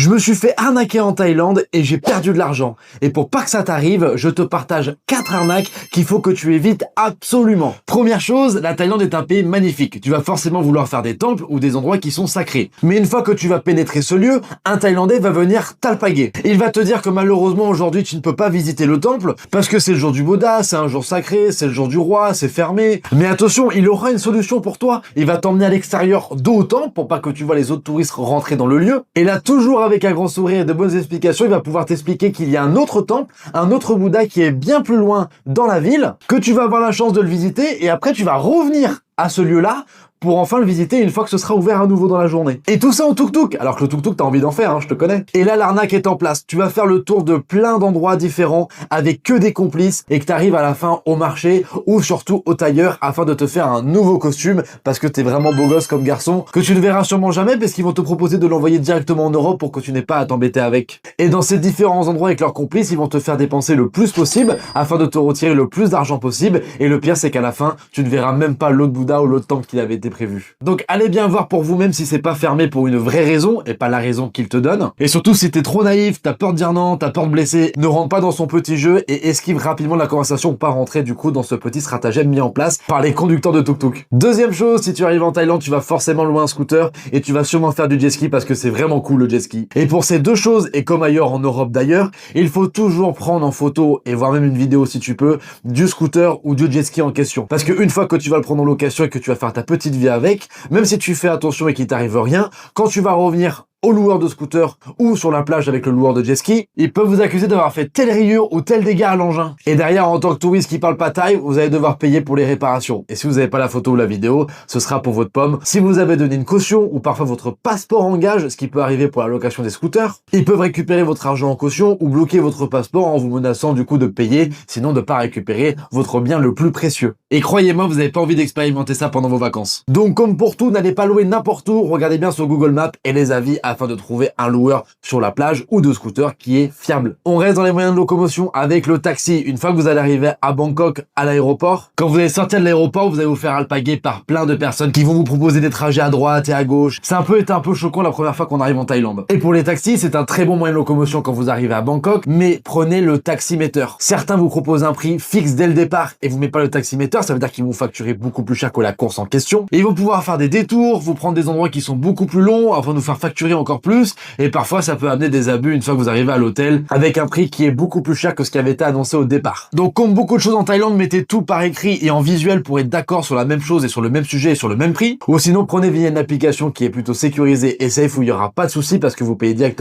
Je me suis fait arnaquer en Thaïlande et j'ai perdu de l'argent. Et pour pas que ça t'arrive, je te partage 4 arnaques qu'il faut que tu évites absolument. Première chose, la Thaïlande est un pays magnifique. Tu vas forcément vouloir faire des temples ou des endroits qui sont sacrés. Mais une fois que tu vas pénétrer ce lieu, un Thaïlandais va venir t'alpaguer. Il va te dire que malheureusement aujourd'hui tu ne peux pas visiter le temple parce que c'est le jour du Bouddha, c'est un jour sacré, c'est le jour du roi, c'est fermé. Mais attention, il aura une solution pour toi. Il va t'emmener à l'extérieur dos au temple pour pas que tu vois les autres touristes rentrer dans le lieu. Et là, toujours avec un grand sourire et de bonnes explications, il va pouvoir t'expliquer qu'il y a un autre temple, un autre Bouddha qui est bien plus loin dans la ville, que tu vas avoir la chance de le visiter et après tu vas revenir à ce lieu-là pour enfin le visiter une fois que ce sera ouvert à nouveau dans la journée. Et tout ça en tuk-tuk, alors que le tuk-tuk t'as envie d'en faire, je te connais. Et là l'arnaque est en place, tu vas faire le tour de plein d'endroits différents avec que des complices et que t'arrives à la fin au marché ou surtout au tailleur afin de te faire un nouveau costume parce que t'es vraiment beau gosse comme garçon, que tu ne verras sûrement jamais parce qu'ils vont te proposer de l'envoyer directement en Europe pour que tu n'aies pas à t'embêter avec. Et dans ces différents endroits avec leurs complices, ils vont te faire dépenser le plus possible afin de te retirer le plus d'argent possible et le pire c'est qu'à la fin, tu ne verras même pas l'autre Bouddha ou l'autre temple qu'il avait été prévu. Donc allez bien voir pour vous-même si c'est pas fermé pour une vraie raison et pas la raison qu'il te donne. Et surtout si t'es trop naïf, t'as peur de dire non, t'as peur de blesser, ne rentre pas dans son petit jeu et esquive rapidement la conversation pour pas rentrer du coup dans ce petit stratagème mis en place par les conducteurs de tuk-tuk. Deuxième chose, si tu arrives en Thaïlande, tu vas forcément louer un scooter et tu vas sûrement faire du jet ski parce que c'est vraiment cool le jet ski. Et pour ces deux choses, et comme ailleurs en Europe d'ailleurs, il faut toujours prendre en photo et voir même une vidéo si tu peux, du scooter ou du jet ski en question. Parce que une fois que tu vas le prendre en location et que tu vas faire ta petite vie avec, même si tu fais attention et qu'il t'arrive rien, quand tu vas revenir au loueur de scooter ou sur la plage avec le loueur de jet ski, ils peuvent vous accuser d'avoir fait telle rayure ou tel dégât à l'engin. Et derrière, en tant que touriste qui parle pas thaï, vous allez devoir payer pour les réparations. Et si vous n'avez pas la photo ou la vidéo, ce sera pour votre pomme. Si vous avez donné une caution ou parfois votre passeport en gage, ce qui peut arriver pour la location des scooters, ils peuvent récupérer votre argent en caution ou bloquer votre passeport en vous menaçant du coup de payer, sinon de pas récupérer votre bien le plus précieux. Et croyez-moi, vous n'avez pas envie d'expérimenter ça pendant vos vacances. Donc comme pour tout, n'allez pas louer n'importe où, regardez bien sur Google Maps et les avis afin de trouver un loueur sur la plage ou de scooter qui est fiable. On reste dans les moyens de locomotion avec le taxi. Une fois que vous allez arriver à Bangkok, à l'aéroport, quand vous allez sortir de l'aéroport, vous allez vous faire alpaguer par plein de personnes qui vont vous proposer des trajets à droite et à gauche. Ça peut être un peu choquant la première fois qu'on arrive en Thaïlande. Et pour les taxis, c'est un très bon moyen de locomotion quand vous arrivez à Bangkok, mais prenez le taximètre. Certains vous proposent un prix fixe dès le départ et vous mettez pas le taximètre, ça veut dire qu'ils vont facturer beaucoup plus cher que la course en question. Et ils vont pouvoir faire des détours, vous prendre des endroits qui sont beaucoup plus longs afin de vous faire facturer encore plus. Et parfois ça peut amener des abus une fois que vous arrivez à l'hôtel avec un prix qui est beaucoup plus cher que ce qui avait été annoncé au départ. Donc comme beaucoup de choses en Thaïlande, mettez tout par écrit et en visuel pour être d'accord sur la même chose et sur le même sujet et sur le même prix. Ou sinon prenez via une application qui est plutôt sécurisée et safe où il n'y aura pas de souci parce que vous payez directement